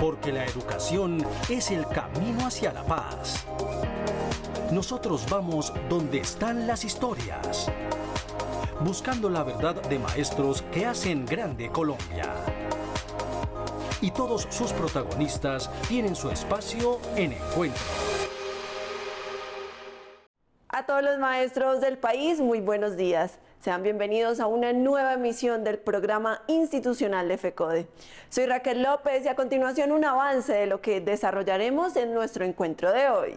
Porque la educación es el camino hacia la paz. Nosotros vamos donde están las historias, buscando la verdad de maestros que hacen grande Colombia. Y todos sus protagonistas tienen su espacio en Encuentro. A todos los maestros del país, muy buenos días. Sean bienvenidos a una nueva emisión del programa institucional de FECODE. Soy Raquel López y a continuación un avance de lo que desarrollaremos en nuestro encuentro de hoy.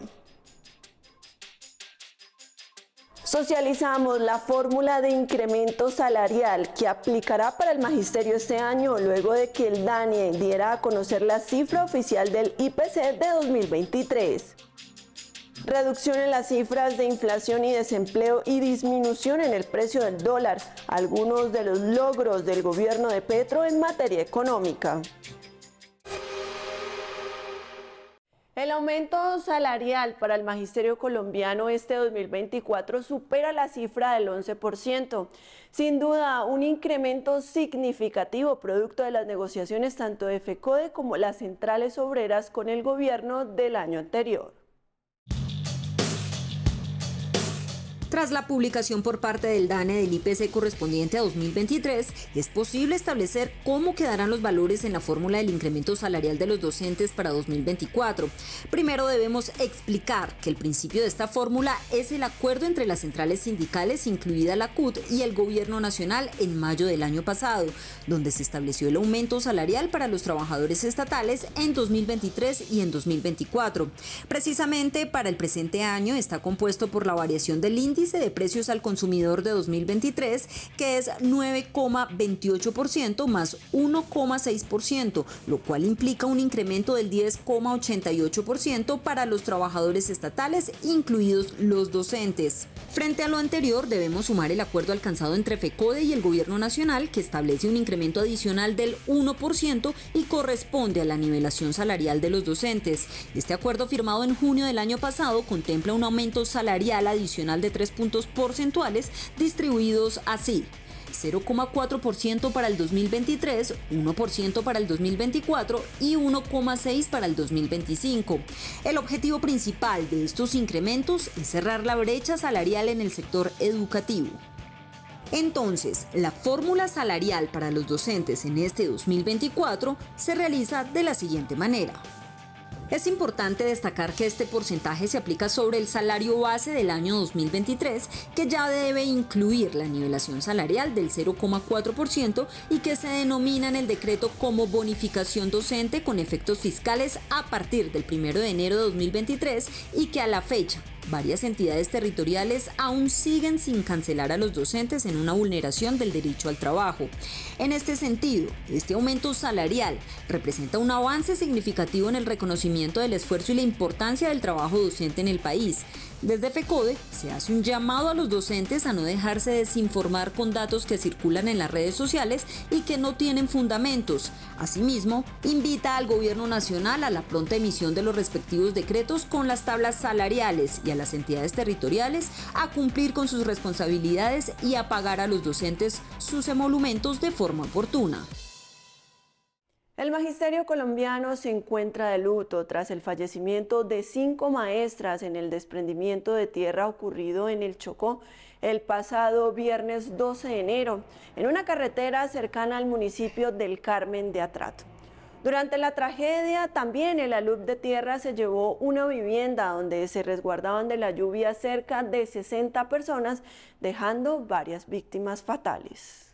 Socializamos la fórmula de incremento salarial que aplicará para el magisterio este año luego de que el DANE diera a conocer la cifra oficial del IPC de 2023. Reducción en las cifras de inflación y desempleo y disminución en el precio del dólar, algunos de los logros del gobierno de Petro en materia económica. El aumento salarial para el magisterio colombiano este 2024 supera la cifra del 11%. Sin duda, un incremento significativo producto de las negociaciones tanto de FECODE como las centrales obreras con el gobierno del año anterior. Tras la publicación por parte del DANE del IPC correspondiente a 2023, es posible establecer cómo quedarán los valores en la fórmula del incremento salarial de los docentes para 2024. Primero debemos explicar que el principio de esta fórmula es el acuerdo entre las centrales sindicales, incluida la CUT, y el gobierno nacional en mayo del año pasado, donde se estableció el aumento salarial para los trabajadores estatales en 2023 y en 2024. Precisamente para el presente año está compuesto por la variación del índice de precios al consumidor de 2023, que es 9,28% más 1,6%, lo cual implica un incremento del 10,88% para los trabajadores estatales, incluidos los docentes. Frente a lo anterior, debemos sumar el acuerdo alcanzado entre FECODE y el gobierno nacional, que establece un incremento adicional del 1% y corresponde a la nivelación salarial de los docentes. Este acuerdo, firmado en junio del año pasado, contempla un aumento salarial adicional de 3 puntos porcentuales distribuidos así: 0,4% para el 2023, 1% para el 2024 y 1,6% para el 2025. El objetivo principal de estos incrementos es cerrar la brecha salarial en el sector educativo. Entonces, la fórmula salarial para los docentes en este 2024 se realiza de la siguiente manera. Es importante destacar que este porcentaje se aplica sobre el salario base del año 2023, que ya debe incluir la nivelación salarial del 0,4% y que se denomina en el decreto como bonificación docente con efectos fiscales a partir del 1 de enero de 2023 y que a la fecha varias entidades territoriales aún siguen sin cancelar a los docentes en una vulneración del derecho al trabajo. En este sentido, este aumento salarial representa un avance significativo en el reconocimiento del esfuerzo y la importancia del trabajo docente en el país. Desde FECODE se hace un llamado a los docentes a no dejarse desinformar con datos que circulan en las redes sociales y que no tienen fundamentos. Asimismo, invita al gobierno nacional a la pronta emisión de los respectivos decretos con las tablas salariales y a las entidades territoriales a cumplir con sus responsabilidades y a pagar a los docentes sus emolumentos de forma oportuna. El magisterio colombiano se encuentra de luto tras el fallecimiento de 5 maestras en el desprendimiento de tierra ocurrido en el Chocó el pasado viernes 12 de enero, en una carretera cercana al municipio del Carmen de Atrato. Durante la tragedia, también el alud de tierra se llevó una vivienda donde se resguardaban de la lluvia cerca de 60 personas, dejando varias víctimas fatales.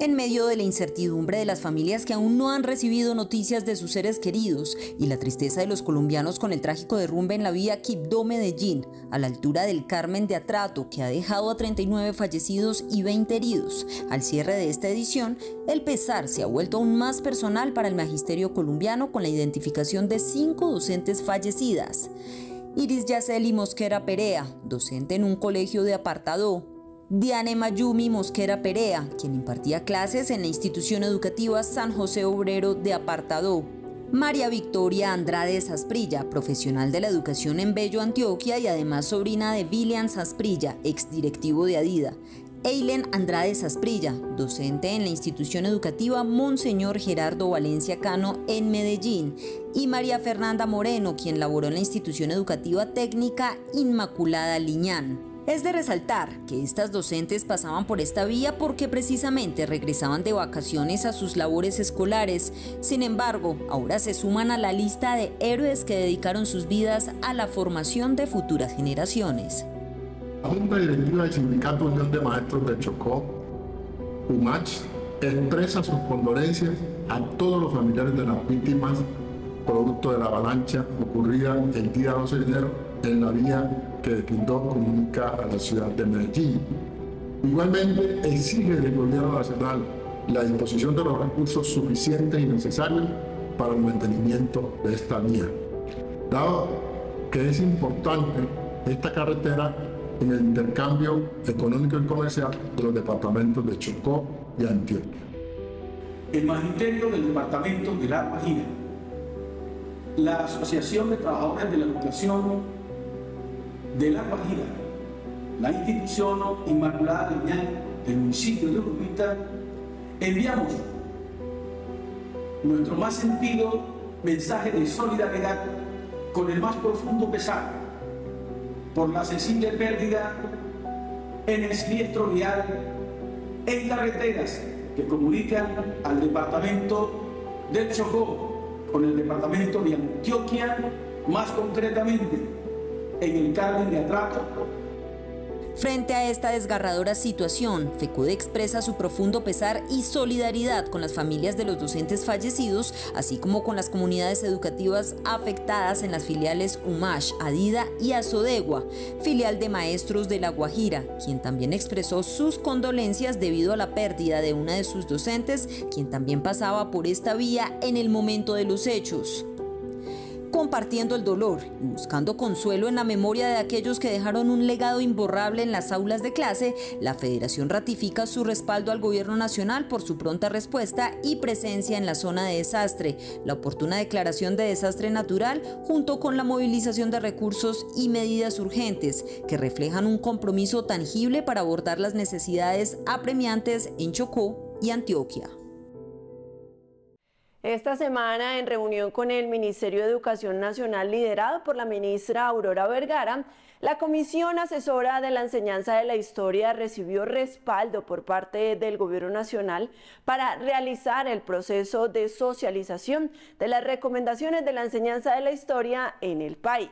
En medio de la incertidumbre de las familias que aún no han recibido noticias de sus seres queridos y la tristeza de los colombianos con el trágico derrumbe en la vía Quibdó-Medellín, a la altura del Carmen de Atrato, que ha dejado a 39 fallecidos y 20 heridos, al cierre de esta edición, el pesar se ha vuelto aún más personal para el magisterio colombiano con la identificación de 5 docentes fallecidas. Iris Yaceli Mosquera Perea, docente en un colegio de Apartadó. Diane Mayumi Mosquera Perea, quien impartía clases en la institución educativa San José Obrero de Apartadó. María Victoria Andrade Asprilla, profesional de la educación en Bello, Antioquia y además sobrina de William Asprilla, exdirectivo de ADIDA. Eilen Andrade Asprilla, docente en la institución educativa Monseñor Gerardo Valencia Cano en Medellín, y María Fernanda Moreno, quien laboró en la institución educativa técnica Inmaculada Liñán. Es de resaltar que estas docentes pasaban por esta vía porque precisamente regresaban de vacaciones a sus labores escolares. Sin embargo, ahora se suman a la lista de héroes que dedicaron sus vidas a la formación de futuras generaciones. La Junta Directiva del Sindicato Unión de Maestros de Chocó, UMACH, expresa sus condolencias a todos los familiares de las víctimas producto de la avalancha ocurrida el día 12 de enero en la vía que de Quindó comunica a la ciudad de Medellín. Igualmente exige del Gobierno Nacional la disposición de los recursos suficientes y necesarios para el mantenimiento de esta vía, dado que es importante esta carretera en el intercambio económico y comercial de los departamentos de Chocó y Antioquia. El Magisterio del Departamento de La Guajira, la Asociación de Trabajadores de la Educación de La Guajira, la institución Inmaculada Liñán del municipio de Uruguita, enviamos nuestro más sentido mensaje de solidaridad con el más profundo pesar por la sensible pérdida en el siniestro vial en carreteras que comunican al departamento del Chocó con el departamento de Antioquia, más concretamente en el Carmen de Atrato. Frente a esta desgarradora situación, FECODE expresa su profundo pesar y solidaridad con las familias de los docentes fallecidos, así como con las comunidades educativas afectadas en las filiales UMACH, ADIDA y Azodegua, filial de maestros de La Guajira, quien también expresó sus condolencias debido a la pérdida de una de sus docentes, quien también pasaba por esta vía en el momento de los hechos. Compartiendo el dolor y buscando consuelo en la memoria de aquellos que dejaron un legado imborrable en las aulas de clase, la Federación ratifica su respaldo al Gobierno Nacional por su pronta respuesta y presencia en la zona de desastre, la oportuna declaración de desastre natural, junto con la movilización de recursos y medidas urgentes que reflejan un compromiso tangible para abordar las necesidades apremiantes en Chocó y Antioquia. Esta semana, en reunión con el Ministerio de Educación Nacional liderado por la ministra Aurora Vergara, la Comisión Asesora de la Enseñanza de la Historia recibió respaldo por parte del Gobierno Nacional para realizar el proceso de socialización de las recomendaciones de la enseñanza de la historia en el país.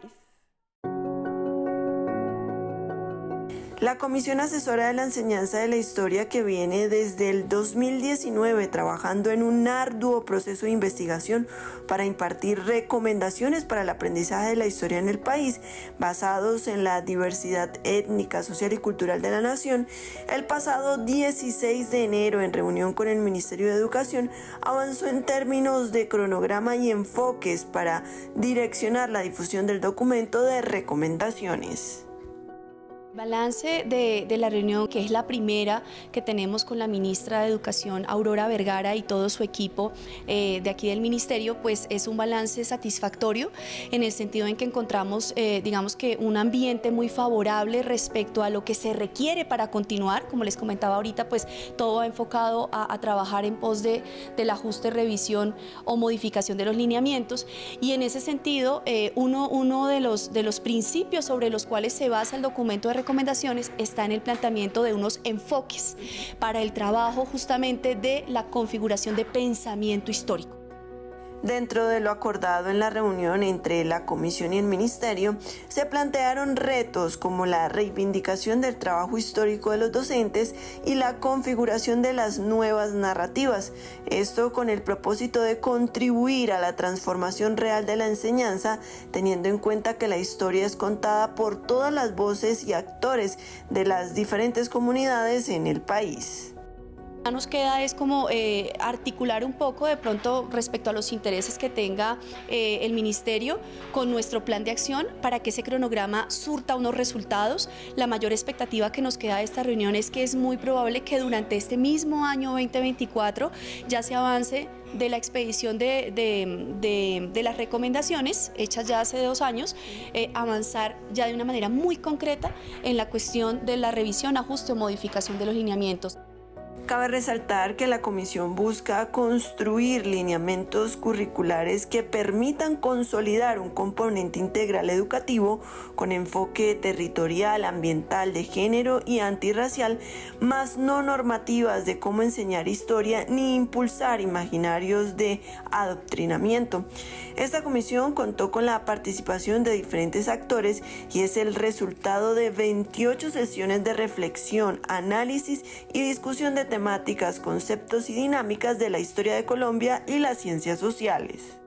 La Comisión Asesora de la Enseñanza de la Historia, que viene desde el 2019 trabajando en un arduo proceso de investigación para impartir recomendaciones para el aprendizaje de la historia en el país, basados en la diversidad étnica, social y cultural de la nación, el pasado 16 de enero, en reunión con el Ministerio de Educación, avanzó en términos de cronograma y enfoques para direccionar la difusión del documento de recomendaciones. Balance de la reunión, que es la primera que tenemos con la ministra de Educación, Aurora Vergara, y todo su equipo de aquí del ministerio, pues es un balance satisfactorio en el sentido en que encontramos, digamos que un ambiente muy favorable respecto a lo que se requiere para continuar. Como les comentaba ahorita, pues todo va enfocado a trabajar en pos del ajuste, revisión o modificación de los lineamientos, y en ese sentido uno de los principios sobre los cuales se basa el documento de recomendaciones está en el planteamiento de unos enfoques para el trabajo justamente de la configuración de pensamiento histórico. Dentro de lo acordado en la reunión entre la Comisión y el Ministerio, se plantearon retos como la reivindicación del trabajo histórico de los docentes y la configuración de las nuevas narrativas. Esto con el propósito de contribuir a la transformación real de la enseñanza, teniendo en cuenta que la historia es contada por todas las voces y actores de las diferentes comunidades en el país. Nos queda es como articular un poco de pronto respecto a los intereses que tenga el ministerio con nuestro plan de acción para que ese cronograma surta unos resultados. La mayor expectativa que nos queda de esta reunión es que es muy probable que durante este mismo año 2024 ya se avance de la expedición de las recomendaciones hechas ya hace 2 años, avanzar ya de una manera muy concreta en la cuestión de la revisión, ajuste o modificación de los lineamientos. Cabe resaltar que la comisión busca construir lineamientos curriculares que permitan consolidar un componente integral educativo con enfoque territorial, ambiental, de género y antirracial, más no normativas de cómo enseñar historia ni impulsar imaginarios de adoctrinamiento. Esta comisión contó con la participación de diferentes actores y es el resultado de 28 sesiones de reflexión, análisis y discusión de temáticas, conceptos y dinámicas de la historia de Colombia y las ciencias sociales.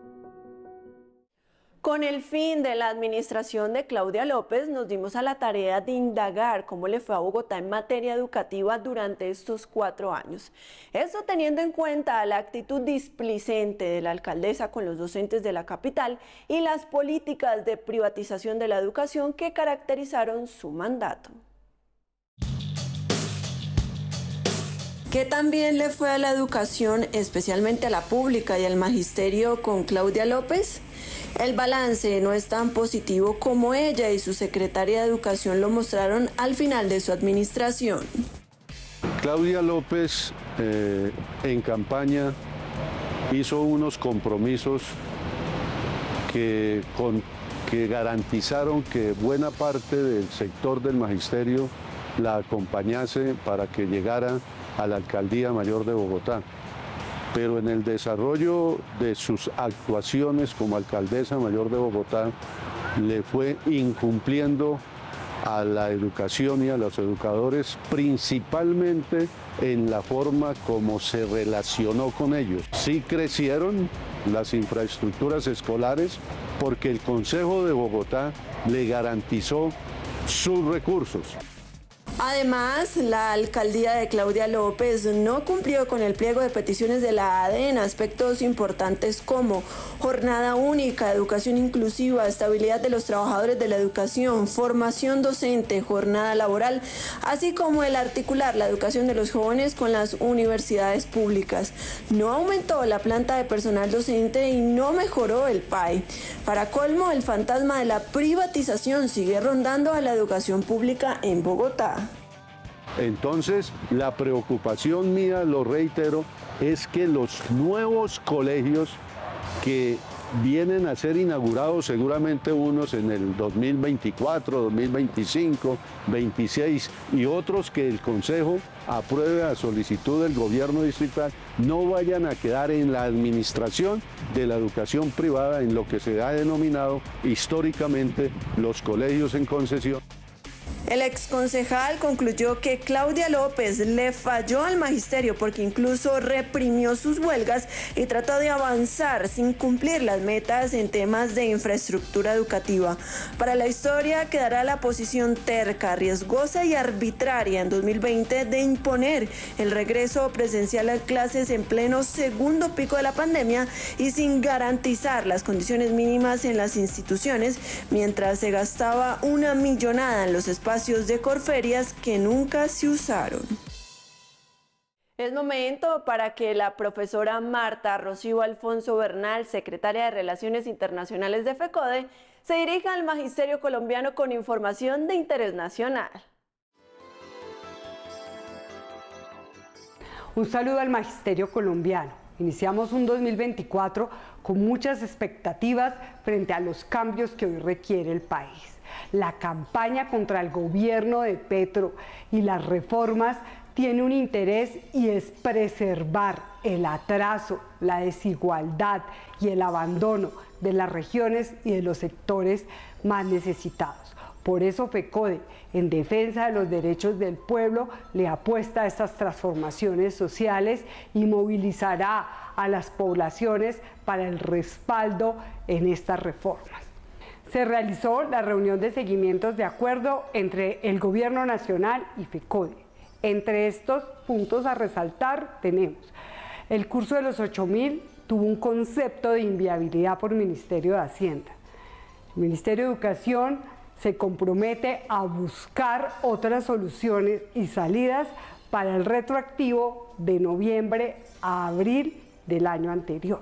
Con el fin de la administración de Claudia López, nos dimos a la tarea de indagar cómo le fue a Bogotá en materia educativa durante estos 4 años. Esto teniendo en cuenta la actitud displicente de la alcaldesa con los docentes de la capital y las políticas de privatización de la educación que caracterizaron su mandato. ¿Qué también le fue a la educación, especialmente a la pública y al magisterio con Claudia López? El balance no es tan positivo como ella y su secretaria de Educación lo mostraron al final de su administración. Claudia López en campaña hizo unos compromisos que garantizaron que buena parte del sector del magisterio la acompañase para que llegara a la Alcaldía Mayor de Bogotá. Pero en el desarrollo de sus actuaciones como alcaldesa mayor de Bogotá le fue incumpliendo a la educación y a los educadores, principalmente en la forma como se relacionó con ellos. Sí crecieron las infraestructuras escolares porque el Consejo de Bogotá le garantizó sus recursos. Además, la alcaldía de Claudia López no cumplió con el pliego de peticiones de la ADE en aspectos importantes como jornada única, educación inclusiva, estabilidad de los trabajadores de la educación, formación docente, jornada laboral, así como el articular la educación de los jóvenes con las universidades públicas. No aumentó la planta de personal docente y no mejoró el PAE. Para colmo, el fantasma de la privatización sigue rondando a la educación pública en Bogotá. Entonces, la preocupación mía, lo reitero, es que los nuevos colegios que vienen a ser inaugurados, seguramente unos en el 2024, 2025, 26 y otros que el Consejo apruebe a solicitud del gobierno distrital, no vayan a quedar en la administración de la educación privada en lo que se ha denominado históricamente los colegios en concesión. El exconcejal concluyó que Claudia López le falló al magisterio porque incluso reprimió sus huelgas y trató de avanzar sin cumplir las metas en temas de infraestructura educativa. Para la historia quedará la posición terca, riesgosa y arbitraria en 2020 de imponer el regreso presencial a clases en pleno segundo pico de la pandemia y sin garantizar las condiciones mínimas en las instituciones, mientras se gastaba una millonada en los espacios de Corferias que nunca se usaron. Es momento para que la profesora Marta Rocío Alfonso Bernal, secretaria de Relaciones Internacionales de FECODE, se dirija al magisterio colombiano con información de interés nacional. Un saludo al magisterio colombiano. Iniciamos un 2024 con muchas expectativas frente a los cambios que hoy requiere el país. La campaña contra el gobierno de Petro y las reformas tiene un interés y es preservar el atraso, la desigualdad y el abandono de las regiones y de los sectores más necesitados. Por eso FECODE, en defensa de los derechos del pueblo, le apuesta a estas transformaciones sociales y movilizará a las poblaciones para el respaldo en estas reformas. Se realizó la reunión de seguimientos de acuerdo entre el Gobierno Nacional y FECODE. Entre estos puntos a resaltar tenemos el curso de los 8.000 tuvo un concepto de inviabilidad por el Ministerio de Hacienda. El Ministerio de Educación se compromete a buscar otras soluciones y salidas para el retroactivo de noviembre a abril del año anterior.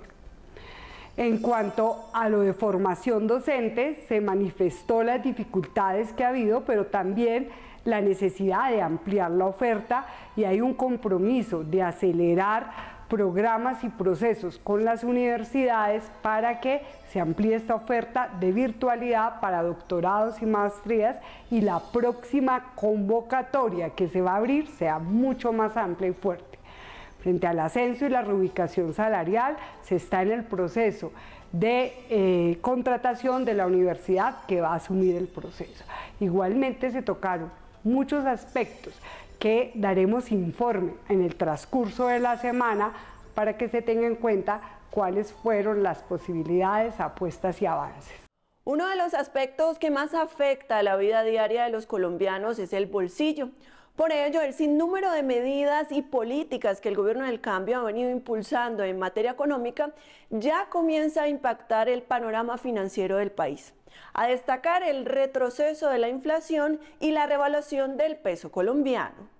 En cuanto a lo de formación docente, se manifestó las dificultades que ha habido, pero también la necesidad de ampliar la oferta y hay un compromiso de acelerar programas y procesos con las universidades para que se amplíe esta oferta de virtualidad para doctorados y maestrías y la próxima convocatoria que se va a abrir sea mucho más amplia y fuerte. Frente al ascenso y la reubicación salarial, se está en el proceso de contratación de la universidad que va a asumir el proceso. Igualmente se tocaron muchos aspectos que daremos informe en el transcurso de la semana para que se tenga en cuenta cuáles fueron las posibilidades, apuestas y avances. Uno de los aspectos que más afecta a la vida diaria de los colombianos es el bolsillo. Por ello, el sinnúmero de medidas y políticas que el Gobierno del Cambio ha venido impulsando en materia económica ya comienza a impactar el panorama financiero del país. A destacar el retroceso de la inflación y la revaluación del peso colombiano.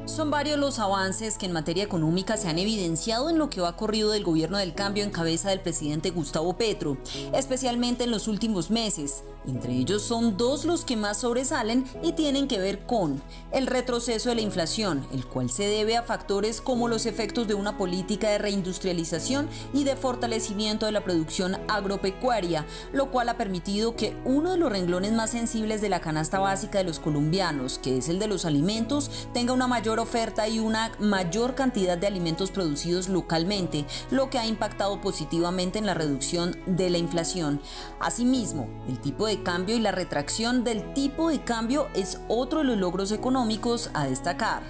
Son varios los avances que en materia económica se han evidenciado en lo que va corrido del Gobierno del Cambio en cabeza del presidente Gustavo Petro, especialmente en los últimos meses. Entre ellos son dos los que más sobresalen y tienen que ver con el retroceso de la inflación, el cual se debe a factores como los efectos de una política de reindustrialización y de fortalecimiento de la producción agropecuaria, lo cual ha permitido que uno de los renglones más sensibles de la canasta básica de los colombianos, que es el de los alimentos, tenga una mayor oferta y una mayor cantidad de alimentos producidos localmente, lo que ha impactado positivamente en la reducción de la inflación. Asimismo, el tipo de cambio y la retracción del tipo de cambio es otro de los logros económicos a destacar.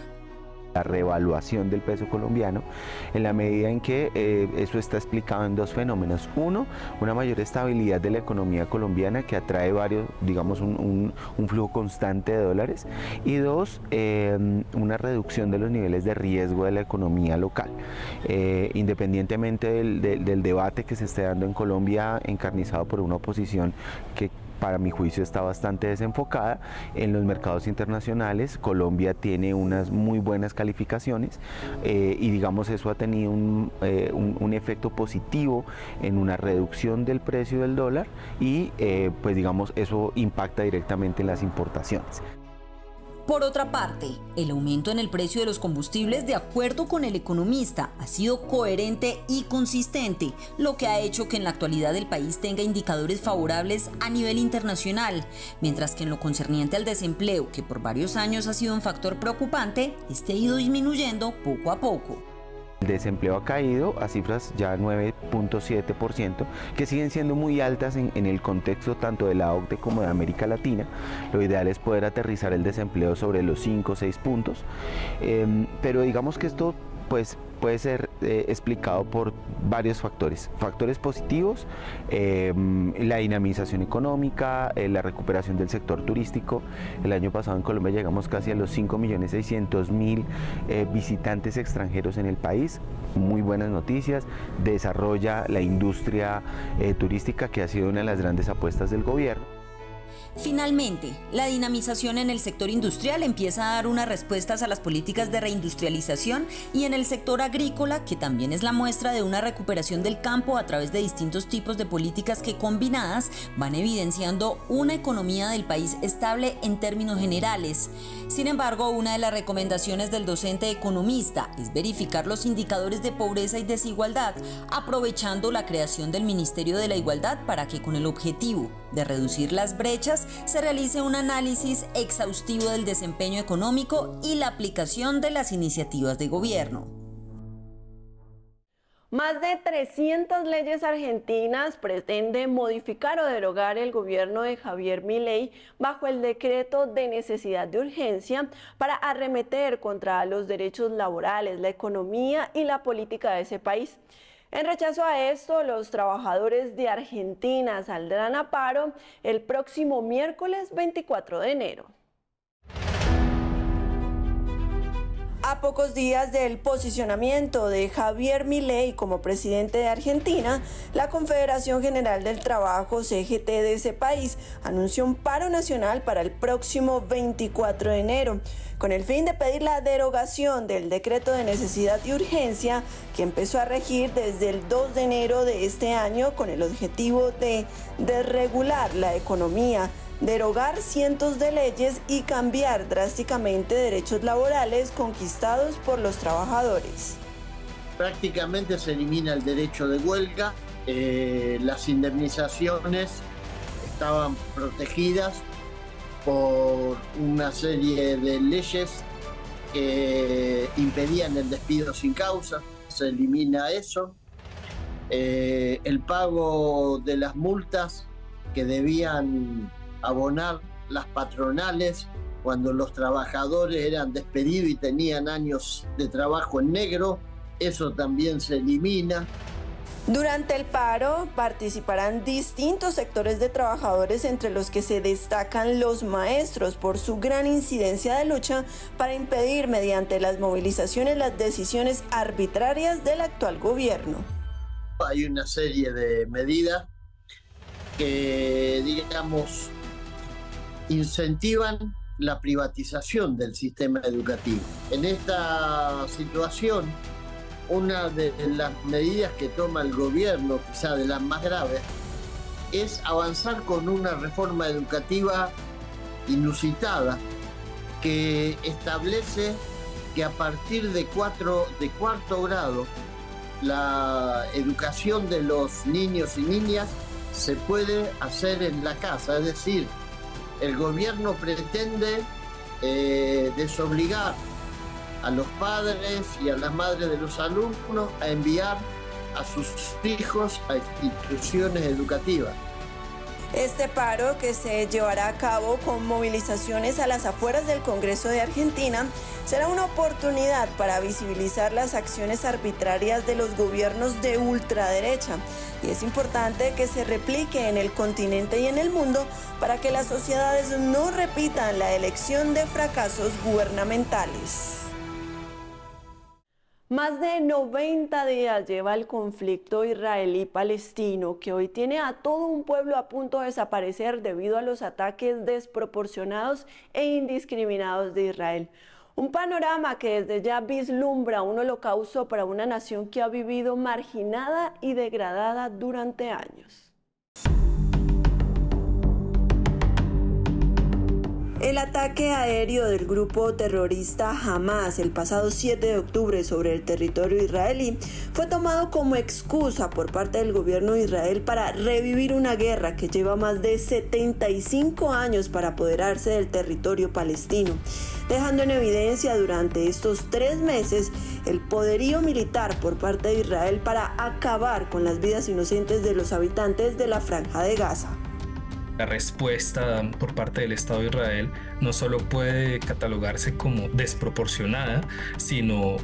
La revaluación del peso colombiano, en la medida en que eso está explicado en dos fenómenos. Uno, una mayor estabilidad de la economía colombiana que atrae varios, digamos, un flujo constante de dólares. Y dos, una reducción de los niveles de riesgo de la economía local. Independientemente del debate que se esté dando en Colombia, encarnizado por una oposición que para mi juicio está bastante desenfocada. En los mercados internacionales Colombia tiene unas muy buenas calificaciones y digamos eso ha tenido un efecto positivo en una reducción del precio del dólar y pues digamos eso impacta directamente en las importaciones. Por otra parte, el aumento en el precio de los combustibles, de acuerdo con el economista, ha sido coherente y consistente, lo que ha hecho que en la actualidad el país tenga indicadores favorables a nivel internacional, mientras que en lo concerniente al desempleo, que por varios años ha sido un factor preocupante, este ha ido disminuyendo poco a poco. El desempleo ha caído a cifras ya 9.7%, que siguen siendo muy altas en el contexto tanto de la OCDE como de América Latina. Lo ideal es poder aterrizar el desempleo sobre los 5 o 6 puntos, pero digamos que esto pues puede ser explicado por varios factores positivos, la dinamización económica, la recuperación del sector turístico. El año pasado en Colombia llegamos casi a los 5.600.000 visitantes extranjeros en el país, muy buenas noticias. Desarrolla la industria turística, que ha sido una de las grandes apuestas del gobierno. Finalmente, la dinamización en el sector industrial empieza a dar unas respuestas a las políticas de reindustrialización y en el sector agrícola, que también es la muestra de una recuperación del campo a través de distintos tipos de políticas que combinadas van evidenciando una economía del país estable en términos generales. Sin embargo, una de las recomendaciones del docente economista es verificar los indicadores de pobreza y desigualdad, aprovechando la creación del Ministerio de la Igualdad para que con el objetivo de reducir las brechas se realice un análisis exhaustivo del desempeño económico y la aplicación de las iniciativas de gobierno. Más de 300 leyes argentinas pretenden modificar o derogar el gobierno de Javier Milei bajo el decreto de necesidad de urgencia para arremeter contra los derechos laborales, la economía y la política de ese país. En rechazo a esto, los trabajadores de Argentina saldrán a paro el próximo miércoles 24 de enero. A pocos días del posicionamiento de Javier Milei como presidente de Argentina, la Confederación General del Trabajo, CGT, de ese país anunció un paro nacional para el próximo 24 de enero, con el fin de pedir la derogación del decreto de necesidad y urgencia que empezó a regir desde el 2 de enero de este año con el objetivo de desregular la economía, derogar cientos de leyes y cambiar drásticamente derechos laborales conquistados por los trabajadores. Prácticamente se elimina el derecho de huelga, las indemnizaciones estaban protegidas por una serie de leyes que impedían el despido sin causa, se elimina eso, el pago de las multas que debían abonar las patronales cuando los trabajadores eran despedidos y tenían años de trabajo en negro, eso también se elimina. Durante el paro participarán distintos sectores de trabajadores, entre los que se destacan los maestros por su gran incidencia de lucha para impedir mediante las movilizaciones las decisiones arbitrarias del actual gobierno. Hay una serie de medidas que, digamos, incentivan la privatización del sistema educativo. En esta situación, una de las medidas que toma el gobierno, quizá de las más graves, es avanzar con una reforma educativa inusitada que establece que a partir de cuarto grado la educación de los niños y niñas se puede hacer en la casa, es decir, el gobierno pretende desobligar a los padres y a las madres de los alumnos a enviar a sus hijos a instituciones educativas. Este paro, que se llevará a cabo con movilizaciones a las afueras del Congreso de Argentina, será una oportunidad para visibilizar las acciones arbitrarias de los gobiernos de ultraderecha. Y es importante que se replique en el continente y en el mundo para que las sociedades no repitan la elección de fracasos gubernamentales. Más de 90 días lleva el conflicto israelí-palestino, que hoy tiene a todo un pueblo a punto de desaparecer debido a los ataques desproporcionados e indiscriminados de Israel. Un panorama que desde ya vislumbra un holocausto para una nación que ha vivido marginada y degradada durante años. El ataque aéreo del grupo terrorista Hamas el pasado 7 de octubre sobre el territorio israelí fue tomado como excusa por parte del gobierno de Israel para revivir una guerra que lleva más de 75 años para apoderarse del territorio palestino, dejando en evidencia durante estos 3 meses el poderío militar por parte de Israel para acabar con las vidas inocentes de los habitantes de la Franja de Gaza. La respuesta por parte del Estado de Israel no solo puede catalogarse como desproporcionada, sino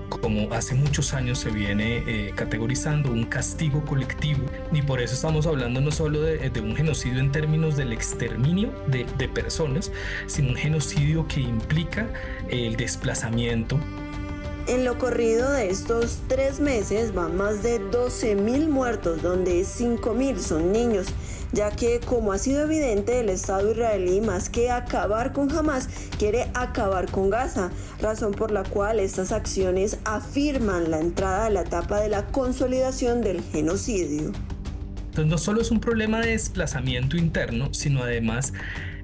como hace muchos años se viene categorizando un castigo colectivo, y por eso estamos hablando no solo de un genocidio en términos del exterminio de personas, sino un genocidio que implica el desplazamiento. En lo corrido de estos 3 meses van más de 12.000 muertos, donde 5.000 son niños, ya que, como ha sido evidente, el Estado israelí, más que acabar con Hamas, quiere acabar con Gaza, razón por la cual estas acciones afirman la entrada a la etapa de la consolidación del genocidio. Entonces, no solo es un problema de desplazamiento interno, sino además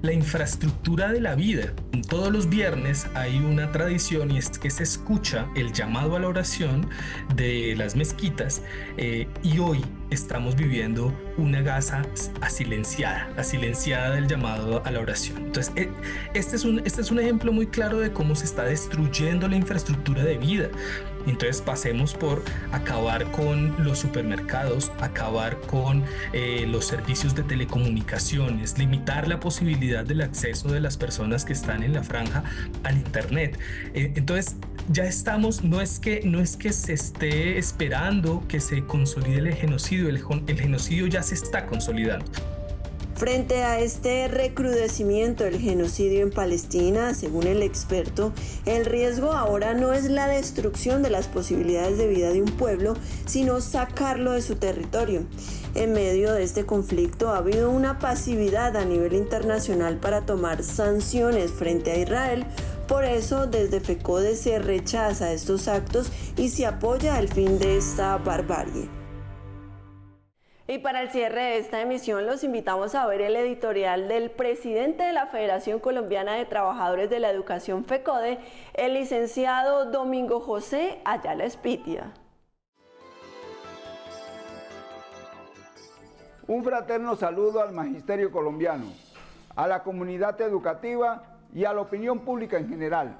la infraestructura de la vida. Todos los viernes hay una tradición, y es que se escucha el llamado a la oración de las mezquitas, y hoy estamos viviendo una Gaza silenciada del llamado a la oración. Entonces, este es un ejemplo muy claro de cómo se está destruyendo la infraestructura de vida. Entonces pasemos por acabar con los supermercados, acabar con los servicios de telecomunicaciones, limitar la posibilidad del acceso de las personas que están en la franja al internet. Entonces ya estamos, no es que se esté esperando que se consolide el genocidio, el genocidio ya se está consolidando. Frente a este recrudecimiento del genocidio en Palestina, según el experto, el riesgo ahora no es la destrucción de las posibilidades de vida de un pueblo, sino sacarlo de su territorio. En medio de este conflicto ha habido una pasividad a nivel internacional para tomar sanciones frente a Israel. Por eso, desde FECODE se rechaza estos actos y se apoya el fin de esta barbarie. Y para el cierre de esta emisión los invitamos a ver el editorial del presidente de la Federación Colombiana de Trabajadores de la Educación FECODE, el licenciado Domingo José Ayala Espitia. Un fraterno saludo al magisterio colombiano, a la comunidad educativa y a la opinión pública en general.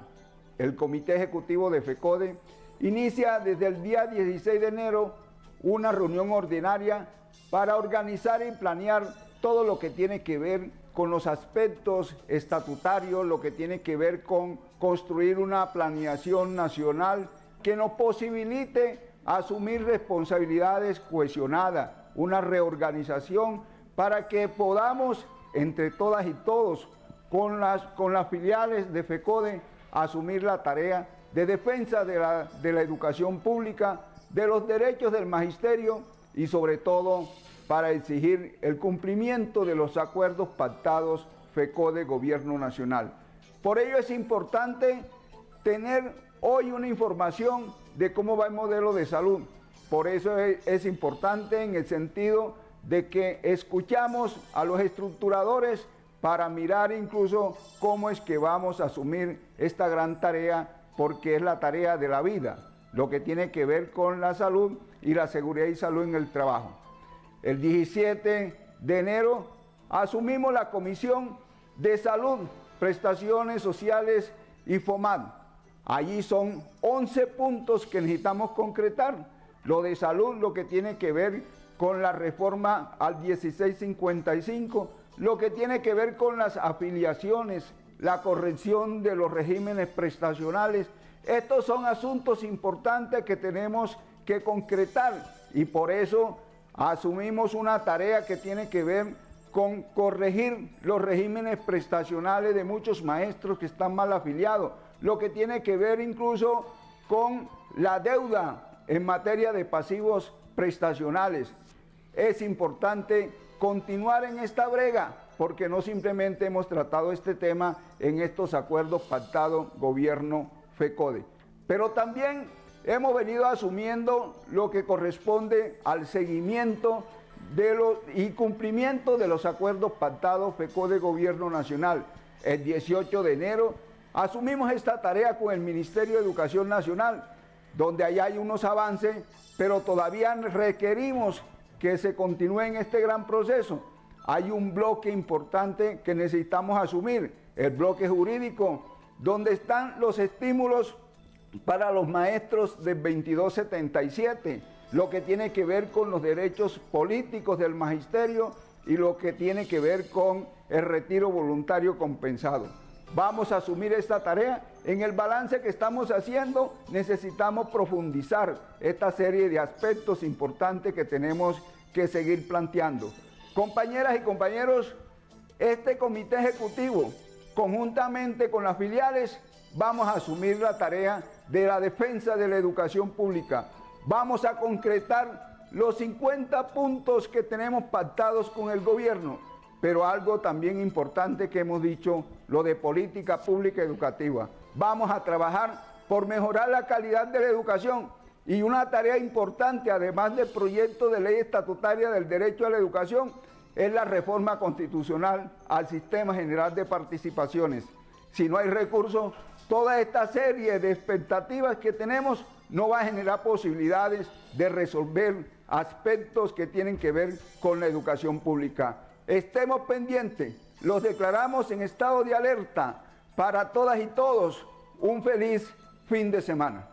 El Comité Ejecutivo de FECODE inicia desde el día 16 de enero una reunión ordinaria para organizar y planear todo lo que tiene que ver con los aspectos estatutarios, lo que tiene que ver con construir una planeación nacional que nos posibilite asumir responsabilidades cohesionadas, una reorganización para que podamos, entre todas y todos, con las filiales de FECODE, asumir la tarea de defensa de la educación pública, de los derechos del magisterio y sobre todo para exigir el cumplimiento de los acuerdos pactados FECODE-Gobierno Nacional. Por ello es importante tener hoy una información de cómo va el modelo de salud. Por eso es importante en el sentido de que escuchamos a los estructuradores para mirar incluso cómo es que vamos a asumir esta gran tarea, porque es la tarea de la vida, lo que tiene que ver con la salud y la seguridad y salud en el trabajo. El 17 de enero asumimos la Comisión de Salud, Prestaciones Sociales y FOMAD. Allí son 11 puntos que necesitamos concretar. Lo de salud, lo que tiene que ver con la reforma al 1655, lo que tiene que ver con las afiliaciones, la corrección de los regímenes prestacionales. Estos son asuntos importantes que tenemos que concretar y por eso asumimos una tarea que tiene que ver con corregir los regímenes prestacionales de muchos maestros que están mal afiliados, lo que tiene que ver incluso con la deuda en materia de pasivos prestacionales. Es importante continuar en esta brega porque no simplemente hemos tratado este tema en estos acuerdos pactados gobierno FECODE, pero también hemos venido asumiendo lo que corresponde al seguimiento y cumplimiento de los acuerdos pactados FECODE-Gobierno Nacional. El 18 de enero asumimos esta tarea con el Ministerio de Educación Nacional, donde allá hay unos avances, pero todavía requerimos que se continúe en este gran proceso. Hay un bloque importante que necesitamos asumir, el bloque jurídico, donde están los estímulos para los maestros del 2277, lo que tiene que ver con los derechos políticos del magisterio y lo que tiene que ver con el retiro voluntario compensado. Vamos a asumir esta tarea. En el balance que estamos haciendo necesitamos profundizar esta serie de aspectos importantes que tenemos que seguir planteando. Compañeras y compañeros, este comité ejecutivo, conjuntamente con las filiales, vamos a asumir la tarea de la defensa de la educación pública. Vamos a concretar los 50 puntos que tenemos pactados con el gobierno, pero algo también importante que hemos dicho, lo de política pública educativa. Vamos a trabajar por mejorar la calidad de la educación y una tarea importante, además del proyecto de ley estatutaria del derecho a la educación, es la reforma constitucional al sistema general de participaciones. Si no hay recursos, toda esta serie de expectativas que tenemos no va a generar posibilidades de resolver aspectos que tienen que ver con la educación pública. Estemos pendientes, los declaramos en estado de alerta para todas y todos. Un feliz fin de semana.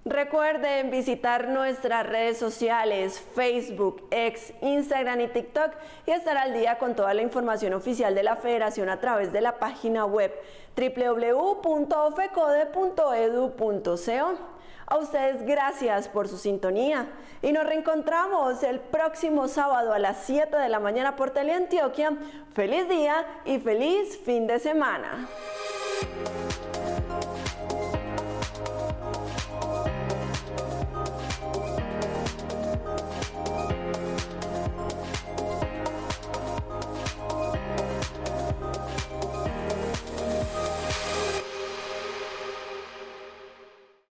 Recuerden visitar nuestras redes sociales, Facebook, X, Instagram y TikTok y estar al día con toda la información oficial de la Federación a través de la página web www.ofecode.edu.co. A ustedes gracias por su sintonía y nos reencontramos el próximo sábado a las 7 de la mañana por Teleantioquia. Feliz día y feliz fin de semana.